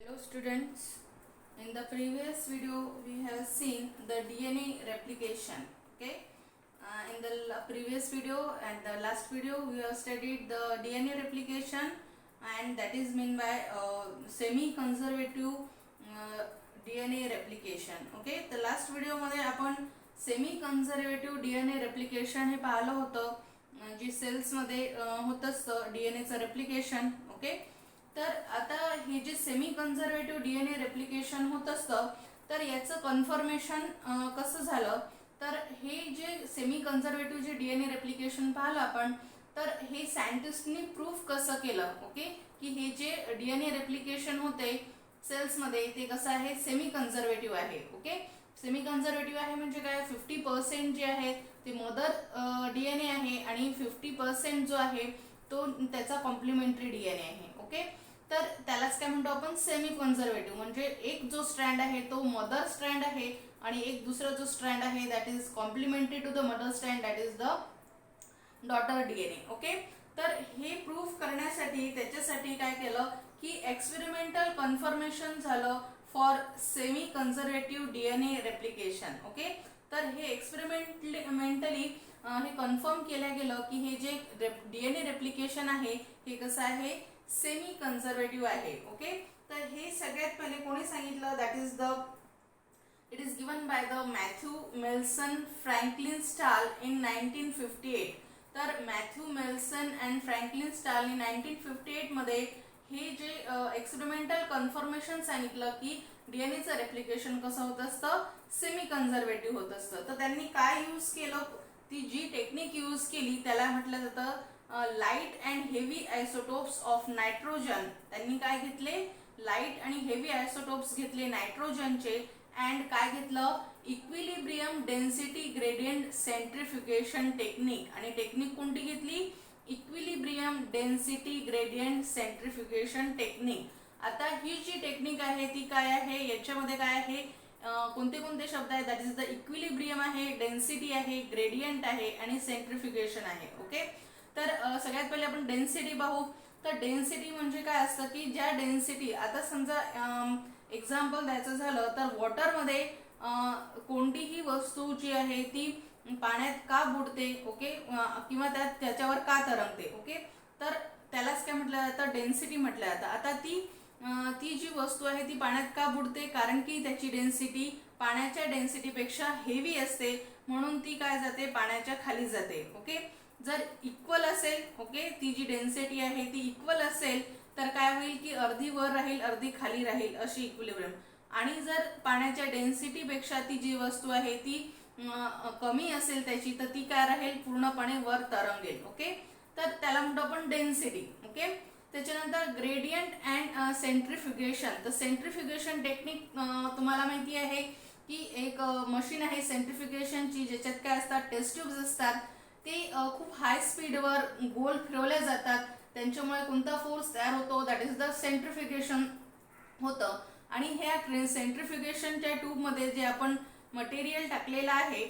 Hello students, in the previous video we have seen the DNA replication. Okay, in the previous video and the last video we have studied the DNA replication, and that is meant by semi-conservative DNA replication. Okay, the last video मध्ये आपण semi-conservative DNA replication हे पाहिलं होतं, जी cells मध्ये होत असतं DNA चं replication. Okay, तर आता हे जे सेमी कन्झर्वेटिव्ह डीएनए रेप्लिकेशन होत असतं, तर याचं कन्फर्मेशन कसं झालं, तर हे जे सेमी कन्झर्वेटिव्ह जे डीएनए रेप्लिकेशन पाहिलं आपण, तर हे सायंटिस्टनी प्रूफ कसं केलं. ओके, की हे जे डीएनए रेप्लिकेशन होते सेल्समध्ये ते कसं आहे, सेमी कन्झर्वेटिव्ह आहे. ओके, सेमी कन्झर्वेटिव्ह आहे म्हणजे काय, 50% जे आहे ते मदर डीएनए आहे आणि 50% जो आहे तो त्याचा कॉम्प्लिमेंटरी डीएनए आहे. ओके, तर त्यालाच काय म्हणतो आपण, सेमी कन्झर्वेटिव्ह. म्हणजे एक जो स्ट्रँड आहे तो मदर स्ट्रँड आहे आणि एक दुसरा जो स्ट्रँड आहे that is complementary to the mother strand, that is the daughter DNA. Okay, तर हे प्रूफ करण्यासाठी त्याच्यासाठी काय केलं की एक्सपेरिमेंटल कन्फर्मेशन झालं for semi conservative DNA replication. Okay, तर हे एक्सपेरिमेंटली हे कन्फर्म केलं गेलं की हे जे डीएनए रेप्लिकेशन आहे हे कसं आहे, सेमी कन्झर्वेटिव्ह आहे. ओके, तर हे सगळ्यात पहिले कोणी सांगितलं, that is the it is given by the Matthew Meselson Franklin Stahl in 1958. तर Matthew Meselson and Franklin Stahl in 1958 मध्ये हे जे एक्सपेरिमेंटल कन्फर्मेशन सांगितलं की डीएनएचं रेप्लिकेशन कसं होत असतं, सेमी कन्झर्वेटिव्ह होत असतं. तर त्यांनी काय यूज केलं, ती जी टेक्निक यूज केली त्याला म्हटलं जातं light and heavy isotopes of nitrogen. त्यांनी काय घेतले, लाईट आणि हेवी आयसोटोप्स घेतले नायट्रोजनचे, अँड काय घेतलं, equilibrium density gradient centrifugation technique. आणि टेक्निक कोणती घेतली, equilibrium density gradient centrifugation technique. आता ही जी टेक्निक आहे ती काय आहे, याच्यामध्ये काय आहे, कोणते कोणते शब्द आहेत, दॅट इज द इक्विलिब्रियम आहे, डेन्सिटी आहे, ग्रेडियंट आहे आणि सेंट्रिफ्युगेशन आहे. ओके, तर सगळ्यात पहिले आपण डेन्सिटी पाहू. तर डेन्सिटी म्हणजे काय असतं की ज्या डेन्सिटी, आता समजा एक्झाम्पल द्यायचं झालं तर वॉटरमध्ये कोणतीही वस्तू जी आहे ती पाण्यात का बुडते, ओके, किंवा त्याच्यावर का तरंगते. ओके, तर त्यालाच काय म्हटलं जातं, डेन्सिटी म्हटलं जातं. आता ती जी वस्तू आहे ती पाण्यात का बुडते, कारण की त्याची डेन्सिटी पाण्याच्या डेन्सिटीपेक्षा हेवी असते, म्हणून ती काय जाते, पाण्याच्या खाली जाते. ओके, जर इक्वल असेल, ओके, ती जी डेन्सिटी आहे ती इक्वल असेल तर काय होईल की अर्धी वर राहील अर्धी खाली राहील, अशी इक्विलिब्रियम. आणि जर पाण्याच्या डेन्सिटीपेक्षा ती जी वस्तू आहे ती कमी असेल त्याची, तर ती काय राहील, पूर्णपणे वर तरंगेल. ओके, तर त्याला म्हणतो आपण डेन्सिटी. ओके, त्याच्यानंतर ग्रेडियंट अँड सेंट्रिफ्युगेशन. तर सेंट्रिफ्युगेशन टेक्निक तुम्हाला माहिती आहे की एक मशीन आहे सेंट्रिफ्युगेशनची, ज्याच्यात काय असतात, टेस्ट ट्यूब्स असतात, ते खूप हाय स्पीडवर गोल फिरवल्या जातात. त्यांच्यामुळे कोणता फोर्स तयार होतो, दॅट इज द सेंट्रिफ्युगेशन होतं. आणि ह्या सेंट्रिफ्युगेशनच्या ट्यूबमध्ये जे आपण मटेरियल टाकलेलं आहे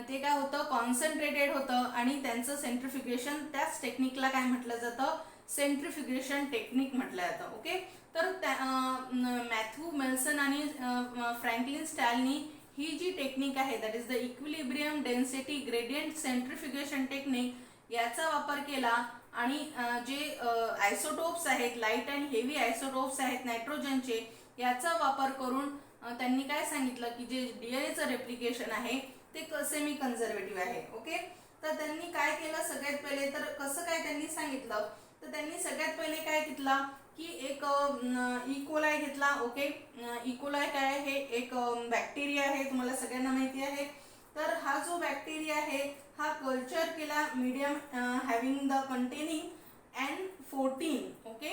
ते काय होतं, कॉन्सन्ट्रेटेड होतं आणि त्यांचं सेंट्रिफ्युगेशन, त्याच टेक्निकला काय म्हटलं जातं, सेंट्रिफ्युगेशन टेक्निक म्हटलं जातं. ओके, तर मॅथ्यू मेल्सन आणि फ्रँकलिन स्टालनी ही जी टेक्निक आहे that is the equilibrium density gradient centrifugation technique, याचा वापर केला. आणि जे आयसोटोप्स आहेत, लाईट अँड हेवी आयसोटोप्स आहेत नायट्रोजनचे, याचा वापर करून त्यांनी काय सांगितलं की जे डीएनएचं रेप्लिकेशन आहे ते सेमी कन्झर्वेटिव्ह आहे. ओके, तर त्यांनी काय केलं, सगळ्यात पहिले तर कसं काय त्यांनी सांगितलं, तर त्यांनी सगळ्यात पहिले काय घेतला की एक इकोलाय घेतला. ओके, इकोलाय काय आहे, एक बॅक्टेरिया आहे, तुम्हाला सगळ्यांना माहिती आहे. तर हा जो बॅक्टेरिया आहे हा कल्चर केला medium having the containing N14. Okay,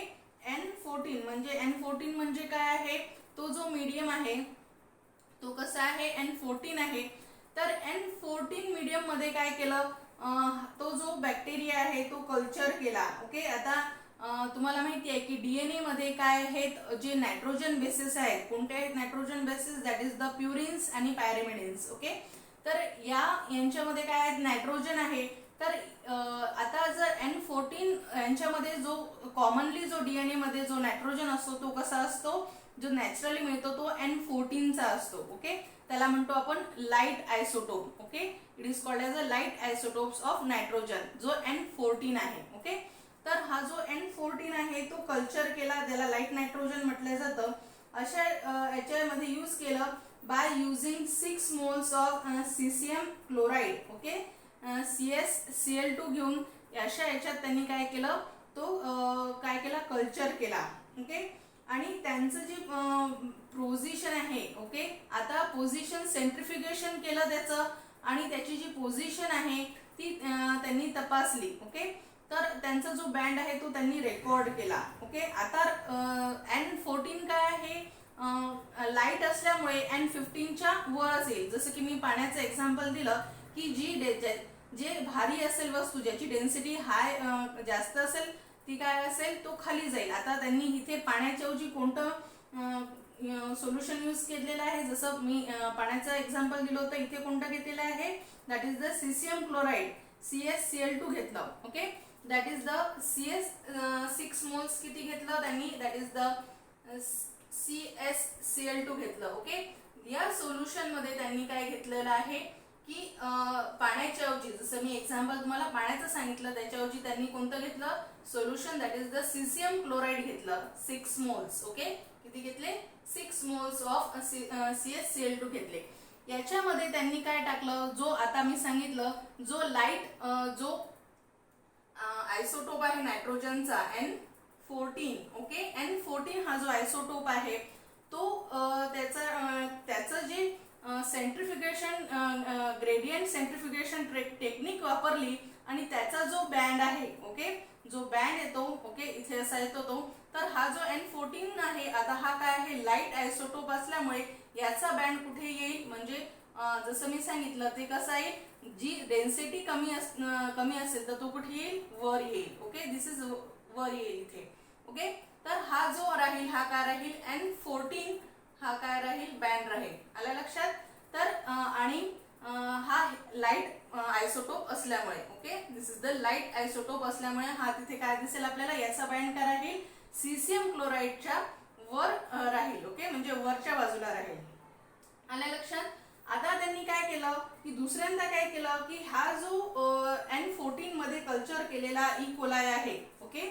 N14 म्हणजे काय आहे, तो जो मीडियम आहे तो कसा आहे, N14 आहे. तर N14 मीडियम मध्ये काय केलं, तो जो बॅक्टेरिया आहे तो कल्चर केला. ओके, आता तुम्हाला माहिती आहे की डीएनए मध्ये काय आहेत, जे नायट्रोजन बेसिस आहेत, कोणते आहेत nitrogen bases, that is the purines आणि पायरिमिडिन्स. ओके, तर यांच्यामध्ये काय आहेत, नायट्रोजन आहे. तर आता जर N14 यांच्यामध्ये जो कॉमनली जो डीएनए मध्ये जो नायट्रोजन असतो तो कसा असतो, जो नॅचरली मिळतो तो N14 चा असतो. ओके, त्याला म्हणतो आपण light isotope. Okay, it is called as a light isotopes of nitrogen, जो N14 आहे. ओके, तर हा जो N14 आहे तो कल्चर केला, त्याला लाईट नायट्रोजन म्हटलं जातं. अशा याच्यामध्ये यूज केलं by using 6 moles of caesium chloride. Okay, CsCl2 घेऊन अशा याच्यात त्यांनी काय केलं, तो काय केला, कल्चर केला. ओके, आणि त्यांचं जे पोझिशन आहे, ओके, आता पोझिशन सेंट्रिफ्युगेशन केलं त्याचं, आणि त्याची जी पोझिशन आहे ती त्यांनी तपासली. ओके, तर त्यांचा जो बँड आहे तो त्यांनी रेकॉर्ड केला. ओके, आता N14 काय आहे, लाईट असल्यामुळे N15च्या वर असेल. जसं की मी पाण्याचं एक्झाम्पल दिलं की जे भारी असेल वस्तू, ज्याची डेन्सिटी हाय जास्त असेल, ती काय असेल, तो खाली जाईल. आता त्यांनी इथे पाण्याच्या ऐवजी कोणतं सोल्युशन यूज केलेलं आहे, जसं मी पाण्याचं एक्झाम्पल दिलं होतं, इथे कोणतं घेतलेलं आहे, that is the caesium chloride, CsCl2 घेतलं. Okay, that is the CS 6 moles किती घेतलं त्यांनी, दॅट इज द CsCl2 घेतलं. ओके, या सोल्युशन मध्ये त्यांनी काय घेतलेलं आहे की पाण्याच्या ऐवजी, जसं मी एक्झाम्पल तुम्हाला पाण्याचं सांगितलं, त्याच्याऐवजी त्यांनी कोणतं घेतलं solution, that is the caesium chloride घेतलं, 6 मोल्स. ओके, किती घेतले, 6 मोल्स ऑफ CsCl2 घेतले. याच्यामध्ये त्यांनी काय टाकलं, जो आता मी सांगितलं, जो लाईट जो आयसोटोप आहे नायट्रोजनचा N14. ओके, N14 हा जो आयसोटोप आहे तो त्याचं जे सेंट्रिफ्युगेशन ग्रेडियंट सेंट्रिफ्युगेशन टेक्निक वापरली, आणि त्याचा जो बँड आहे, ओके, जो बँड येतो, ओके, इथे असा येतो तो, तर हा जो N14 आहे, आता हा काय आहे, लाईट आयसोटोप असल्यामुळे याचा बँड कुठे येईल, म्हणजे जसं मी सांगितलं ते कसं येईल, जी डेन्सिटी कमी असेल तर तो कुठे येईल, वर येईल. ओके, दिस इज वर येईल इथे. ओके, तर हा जो राहील, हा काय राहील, N14 हा काय राहील, बँड राहील. आलं लक्षात. तर आणि हा लाईट आयसोटोप असल्यामुळे, okay, this is the light isotope असल्यामुळे हा तिथे काय दिसेल आपल्याला, याचा बँड काय राहील, सीसीएम क्लोराईडच्या वर राहील. ओके, म्हणजे वरच्या बाजूला राहील. आलं लक्षात. आता त्यांनी काय केलं की दुसऱ्यांदा काय केलं की हा जो N14 मध्ये कल्चर केलेला इकोलाय आहे, ओके,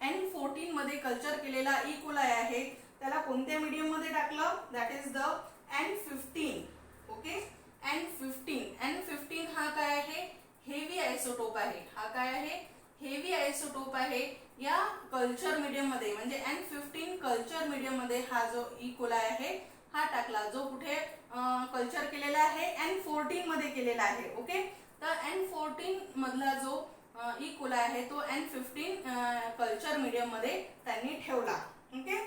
N14 मध्ये कल्चर केलेला इकोलाय आहे, त्याला कोणत्या मीडियम मध्ये टाकलं, that is the N15. Okay, N15 हा काय आहे, हेवी आयसोटोप आहे. हा काय आहे, हेवी आयसोटोप आहे. या कल्चर मीडियम मध्ये, म्हणजे N15 कल्चर मीडियम मध्ये हा जो इकोलाय आहे हा टाकला, जो कुठे कल्चर केलेला आहे, N14 मध्ये केलेला आहे. ओके, तर N14 मधला जो इकोलाय आहे तो N15 कल्चर मीडियम मध्ये त्यांनी ठेवला. ओके,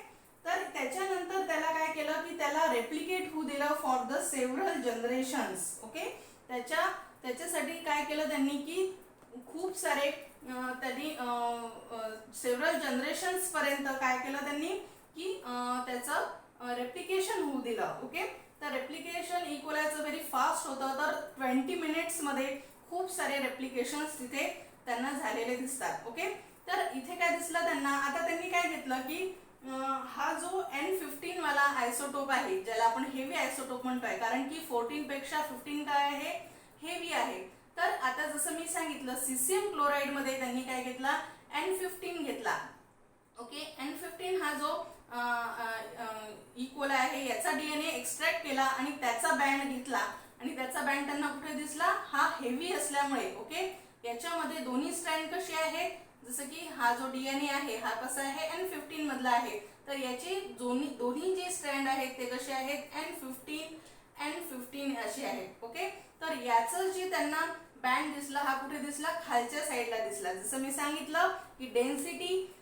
तर त्याच्यानंतर त्याला काय केलं की त्याला रेप्लिकेट होऊ दिलं for the several generations. Okay, त्याच्यासाठी काय केलं त्यांनी की खूप सारे त्यांनी सेव्हरल जनरेशन्स पर्यंत काय केलं त्यांनी की त्याचं रेप्लिकेशन होऊ दिलं. ओके, तर रेप्लिकेशन इकोलायचं व्हेरी फास्ट होतं, तर 20 मिनिट्स मध्ये खूप सारे रेप्लिकेशन्स तिथे त्यांना झालेले दिसतात. ओके, तर इथे काय दिसलं त्यांना, आता त्यांनी काय घेतलं की हा जो N15 वाला आयसोटोप आहे, ज्याला आपण हेवी आयसोटोप म्हणतोय, कारण की 14 पेक्षा 15 काय आहे, हेवी आहे. तर आता जसं मी सांगितलं, सीसीएम क्लोराईड मध्ये त्यांनी काय घेतला, N15 घेतला. ओके, N15 हा जो इकोलाय आहे याचा DNA एक्सट्रॅक्ट केला आणि त्याचा बँड घेतला, आणि त्याचा बँड त्यांना कुठे दिसला, हा हेवी असल्यामुळे. ओके, याच्यामध्ये दोन्ही स्ट्रँड कशी आहेत, जसं की हा जो DNA आहे हा कसा आहे, N15 मधला आहे, तर याचे दोन्ही जे स्ट्रँड आहेत ते कसे आहेत, N15 असे आहेत. ओके, तर याचं जे त्यांना बँड दिसला हा कुठे दिसला, खालच्या साईडला दिसला. जसं मी सांगितलं की डेन्सिटी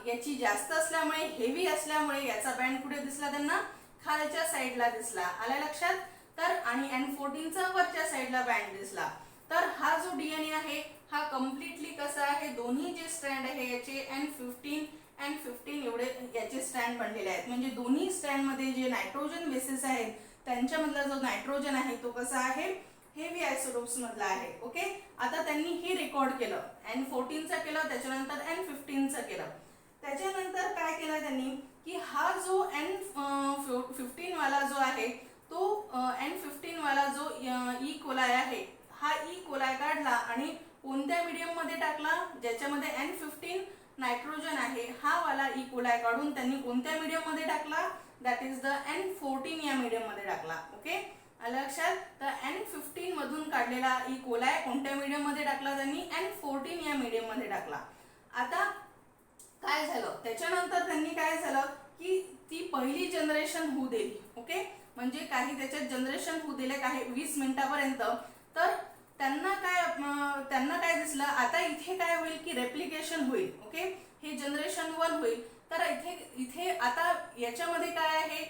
याची जास्त असल्यामुळे, हेवी असल्यामुळे याचा बँड कुठे दिसला त्यांना, खालच्या साईडला दिसला. आल्या लक्षात. तर आणि N14चा वरच्या साईडला बँड दिसला. तर हा जो DNA आहे हा कम्प्लिटली कसा आहे, दोन्ही जे स्ट्रँड आहे याचे N15 एवढे याचे स्ट्रँड बनलेले आहेत, म्हणजे दोन्ही स्ट्रँड मध्ये जे नायट्रोजन बेसिस आहेत त्यांच्यामधला जो नायट्रोजन आहे तो कसा आहे, हेवी आयसोटोप्स मधला आहे. ओके, आता त्यांनी हे रेकॉर्ड केलं, N14चा केलं, त्याच्यानंतर N15चा केलं. त्याच्यानंतर काय केलं त्यांनी की हा जो N15 वाला जो आहे तो N15 वाला जो ई कोलाय आहे हा ई कोलाय काढला आणि कोणत्या मीडियम मध्ये टाकला, ज्याच्यामध्ये N15 नायट्रोजन आहे हा वाला ई कोलाय काढून त्यांनी कोणत्या मीडियम मध्ये टाकला, दॅट इज द N14 या मीडियम मध्ये टाकला. ओके, आलं लक्षात. तर N15 मधून काढलेला ई कोलाय कोणत्या मीडियम मध्ये टाकला, त्यांनी N14 या मीडियम मध्ये टाकला. आता काय झालं, त्याच्यानंतर त्यांनी काय झालं की ती पहिली जनरेशन होऊ दिली. ओके, म्हणजे काही त्याच्यात जनरेशन होऊ दिले काही 20 मिनिटापर्यंत. तर त्यांना काय दिसलं, आता इथे काय होईल की रेप्लिकेशन होईल. ओके, हे जनरेशन 1 होईल. तर इथे आता याच्यामध्ये काय आहे,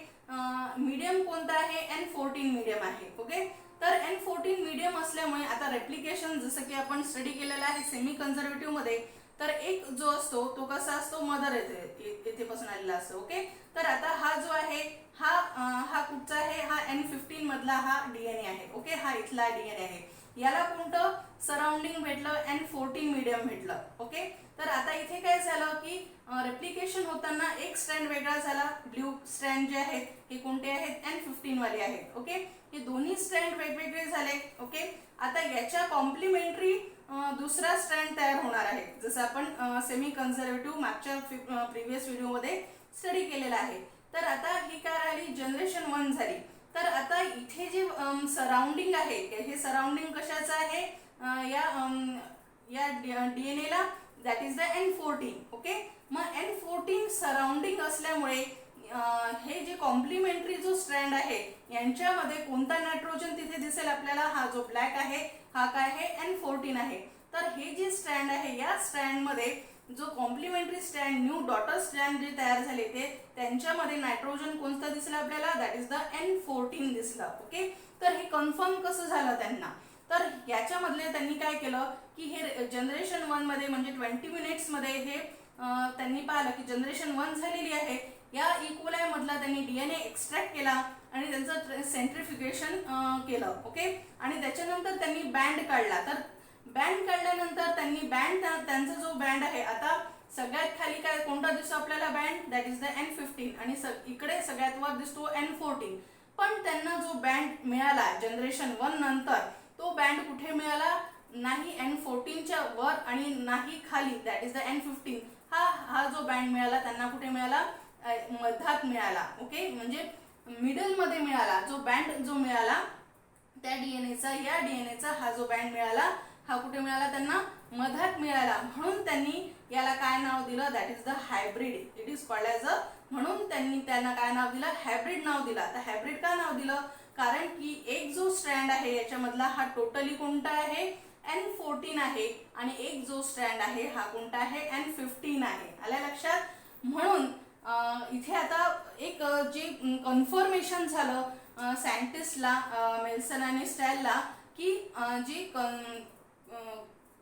मीडियम कोणता आहे, N14 मीडियम आहे. ओके, तर N14 मीडियम असल्यामुळे आता रेप्लिकेशन जसं की आपण स्टडी केलेला आहे सेमी कन्झर्वेटिव्ह मध्ये, तर एक जो असतो तो कसा असतो, मदर येथे पासून आलेला असतो. ओके, तर आता हा जो आहे हा कुठचा आहे, हा N15 मधला हा डीएनए आहे. ओके, हा इथला डीएनए आहे. याला कोणतं सराउंडिंग भेटलं, N14 मीडियम भेटलं. ओके, तर आता इथे काय झालं की रेप्लिकेशन होताना एक स्ट्रँड वेगळा झाला. ब्ल्यू स्ट्रँड जे आहेत हे कोणते आहेत, N15 वाले आहेत. ओके, हे दोन्ही स्ट्रँड वेगवेगळे झाले. ओके, आता याच्या कॉम्प्लिमेंटरी दुसरा स्ट्रँड तयार होणार आहे, जसं आपण सेमी कन्झर्वेटिव्ह मागच्या प्रिव्हियस व्हिडिओ मध्ये स्टडी केलेला आहे. तर आता ही काय राहिली, जनरेशन 1 झाली. तर आता इथे जे सराउंडिंग आहे हे सराउंडिंग कशाचं आहे, या डीएनए ला, that is the N14. Okay, मग N14 सराउंडिंग असल्यामुळे हे जे कॉम्प्लिमेंटरी जो स्ट्रँड आहे यांच्यामध्ये कोणता नायट्रोजन तिथे दिसेल आपल्याला, हा जो ब्लॅक आहे हा काय आहे, N14 आहे. तर हे जे स्ट्रँड आहे या स्ट्रँड मध्ये जो complementary strand new daughter strand जे तयार झाले ते त्यांच्यामध्ये नायट्रोजन कोणतं दिसलं आपल्याला, दॅट इज द N14 दिसलं. ओके, तर हे कन्फर्म कसं झालं त्यांना, तर याच्यामधले त्यांनी काय केलं की हे जनरेशन 1 मध्ये म्हणजे 20 मिनिट्स मध्ये हे त्यांनी पाहिलं की जनरेशन 1 झालेली आहे. या इक्वलाय मधला त्यांनी डीएनए एक्स्ट्रॅक्ट केला आणि त्यांचं सेंट्रिफ्युगेशन केलं. ओके, आणि त्याच्यानंतर त्यांनी बँड काढला. तर बँड काढल्यानंतर त्यांनी त्यांचा जो बँड आहे, आता सगळ्यात खाली काय कोणता दिसतो आपल्याला band, that is the N15 आणि इकडे सगळ्यात वर दिसतो N14. पण त्यांना जो बँड मिळाला जनरेशन 1 नंतर तो बँड कुठे मिळाला, नाही N14 च्या वर आणि नाही खाली, दॅट इज द N15. हा जो बँड मिळाला त्यांना कुठे मिळाला, मध्यात मिळाला. ओके, म्हणजे मिडल मध्ये मिळाला. जो बँड जो मिळाला त्या डीएनएचा, या डीएनएचा हा जो बँड मिळाला हा कुठे मिळाला, त्यांना मध्यात मिळाला. म्हणून त्यांनी याला काय नाव दिलं, that is the hybrid. It is called as म्हणून त्यांना काय नाव दिलं, हायब्रिड नाव दिलं. आता हायब्रिड का नाव दिलं, कारण की एक जो स्ट्रँड आहे याच्यामधला हा टोटली कोणता आहे, N14 आहे आणि एक जो स्ट्रँड आहे हा कोणता आहे, N15 आहे. आल्या लक्षात. म्हणून इथे आता एक जे कन्फर्मेशन झालं सायंटिस्टला, मेल्सन आणि स्टॅलला, की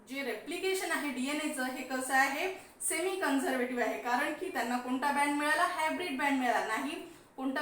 जे रेप्लिकेशन आहे डीएनएचं हे कसं आहे, सेमी कन्झर्वेटिव्ह आहे. कारण की त्यांना कोणता बँड मिळाला, हायब्रिड बँड मिळाला. नाही कोणता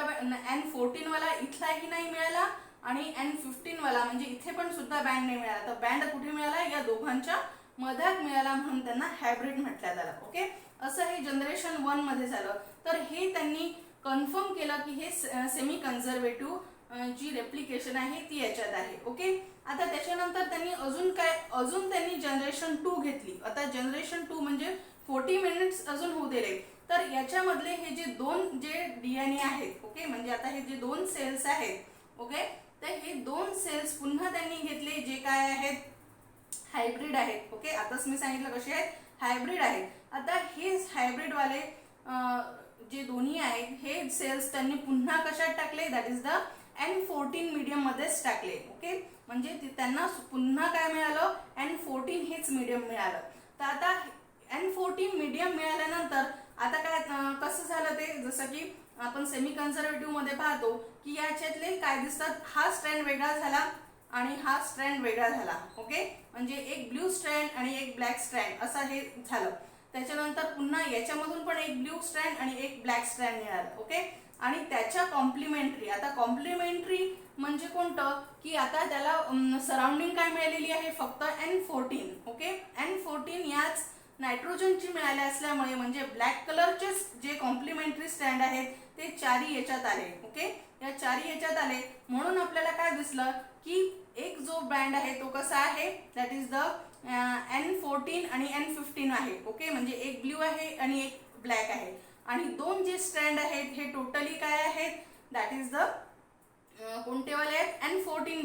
N14 वाला इथलाही नाही मिळाला आणि N15 वाला म्हणजे इथे पण सुद्धा बँड नाही मिळाला. तर बँड कुठे मिळाला, या दोघांच्या मध्यात मिळाला, म्हणून त्यांना हायब्रिड म्हटलं झालं. ओके, असं हे जनरेशन 1 मध्ये झालं. तर हे त्यांनी कन्फर्म केलं की हे सेमी कन्झर्वेटिव्ह जी रेप्लिकेशन आहे ती याच्यात आहे. ओके, आता त्याच्यानंतर त्यांनी अजून त्यांनी जनरेशन 2 घेतली. आता जनरेशन 2 म्हणजे 40 मिनिट्स अजून होऊ दिले. तर याच्यामधले हे जे दोन जे डीएनए आहेत, ओके, म्हणजे आता हे जे दोन सेल्स आहेत, ओके, तर हे दोन सेल्स पुन्हा त्यांनी घेतले जे काय आहेत, हायब्रिड आहेत. ओके, आताच मी सांगितलं कसे आहेत, हायब्रिड आहेत. आता हे हायब्रिड वाले जे दोन्ही आहेत हे सेल्स त्यांनी पुन्हा कशात टाकले, that is the N14 medium मध्येच टाकले. ओके, म्हणजे त्यांना पुन्हा काय मिळालं, N14 हेच मीडियम मिळालं. तर आता N14 मीडियम मिळाल्यानंतर आता काय कसं झालं ते, जसं की आपण सेमी कन्झर्वेटिव्ह मध्ये पाहतो की याच्यातले काय दिसतात, हा स्ट्रँड वेगळा झाला आणि हा स्ट्रँड वेगळा झाला. ओके, म्हणजे एक ब्ल्यू स्ट्रँड आणि एक ब्लॅक स्ट्रँड असं हे झालं. त्याच्यानंतर पुन्हा याच्यामधून पण एक ब्ल्यू स्ट्रँड आणि एक ब्लॅक स्ट्रँड मिळाला. ओके, आणि त्याच्या कॉम्प्लिमेंटरी, आता कॉम्प्लिमेंटरी म्हणजे कोणतं की आता त्याला सराउंडिंग काय मिळालेली आहे, फक्त N14. ओके, N14 याच नायट्रोजनची मिळाले असल्यामुळे म्हणजे ब्लॅक कलरचे जे कॉम्प्लिमेंटरी स्ट्रँड आहेत ते चारही याच्यात आले. ओके, या चारही याच्यात आले म्हणून आपल्याला काय दिसलं की एक जो बँड आहे तो कसा आहे, दॅट इज द N14 आणि N15 आहे. ओके, म्हणजे एक ब्ल्यू आहे आणि एक ब्लॅक आहे आणि दोन जे स्ट्रँड आहेत हे टोटली काय आहेत, दॅट इज द कोणते वाले आहेत, N14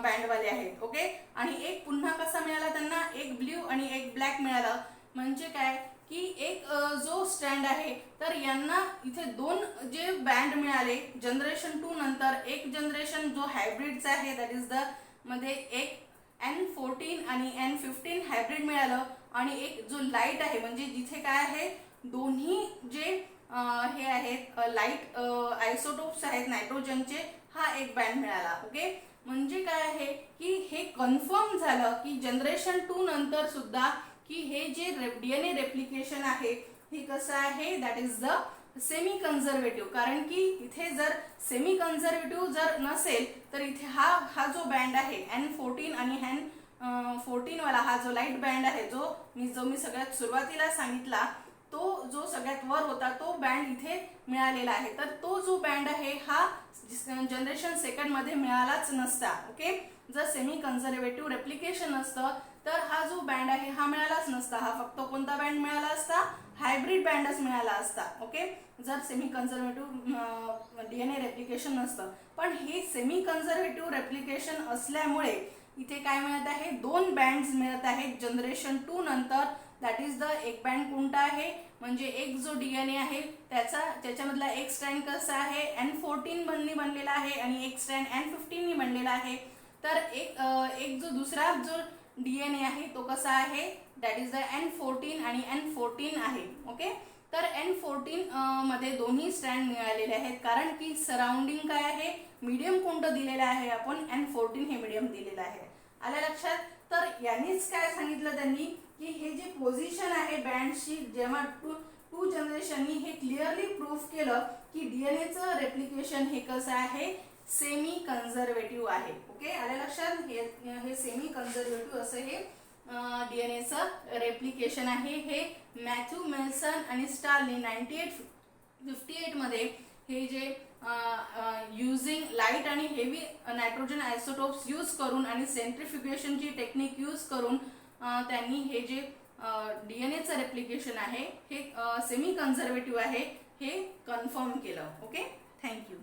बँडवाले आहेत. ओके, आणि एक पुन्हा कसा मिळाला त्यांना, एक ब्ल्यू आणि एक ब्लॅक मिळाला. म्हणजे काय की एक जो स्टँड आहे तर यांना इथे दोन जे बँड मिळाले जनरेशन 2 नंतर. एक जनरेशन जो हायब्रिडचा आहे दॅट इज द मध्ये एक N14 आणि N15 हायब्रिड मिळालं आणि एक जो लाईट आहे म्हणजे जिथे काय आहे दोन्ही जे हे आहेत लाईट आयसोटोप्स आहेत नायट्रोजनचे, हा एक बँड मिळाला. ओके, म्हणजे काय आहे की हे कन्फर्म झालं की जनरेशन 2 नंतर सुद्धा की हे जे डीएनए रेप्लिकेशन आहे हे कसं आहे, that is the semi conservative. कारण की इथे जर सेमी कन्झर्वेटिव्ह जर नसेल तर इथे हा जो बँड आहे N14 आणि N14 वाला हा जो लाईट बँड आहे जो मी सगळ्यात सुरुवातीला सांगितला तो जो सगळ्यात वर होता तो बँड इथे मिळालेला आहे. तर तो जो बँड आहे हा जनरेशन सेकंड मध्ये मिळालाच नसता. ओके, जर सेमी कन्झर्वेटिव्ह रेप्लिकेशन असतं तर हा जो बँड आहे हा मिळालाच नसता. हा फक्त कोणता बँड मिळाला असता, हायब्रिड बँडच मिळाला असता. ओके, जर सेमी कन्झर्वेटिव्ह डीएनए रेप्लिकेशन नसतं. पण हे सेमी कन्झर्वेटिव्ह रेप्लिकेशन असल्यामुळे इथे काय मिळत आहे, दोन बँड्स मिळत आहेत जनरेशन 2 नंतर. दॅट इज द एक बँड कोणता आहे म्हणजे एक जो डीएनए आहे त्याच्यामधला एक स्ट्रँड कसा आहे N14 बनलेला आहे आणि एक स्ट्रँड N15 बनलेला आहे. तर एक जो दुसरा जो डीएनए आहे तो कसा आहे, दॅट इज द N14 आणि N14 आहे. ओके, तर N14 मध्ये दोन्ही स्ट्रँड मिळालेले आहेत कारण की सराउंडिंग काय आहे, मीडियम कोणतं दिलेलं आहे आपण, N14 हे मीडियम दिलेलं आहे. आलं लक्षात. तर यांनीच काय सांगितलं त्यांनी की हे जे पोझिशन आहे बँडची जेव्हा टू जनरेशननी हे क्लिअरली प्रूफ केलं की डीएनएचं रेप्लिकेशन हे कसं आहे, सेमी कन्झर्वेटिव्ह आहे. ओके, आलं लक्षात. हे सेमी कन्झर्वेटिव्ह असं हे डीएनएचं रेप्लिकेशन आहे. हे मॅथ्यू मेल्सन आणि स्टार्ली 1958 मध्ये हे जे युजिंग लाईट आणि हेवी नायट्रोजन आयसोटोप्स यूज करून आणि सेंट्रिफ्युगेशनची टेक्निक यूज करून त्यांनी हे जे डीएनएचं रेप्लिकेशन आहे हे सेमी कन्झर्वेटिव्ह आहे हे कन्फर्म केलं. Okay, thank you.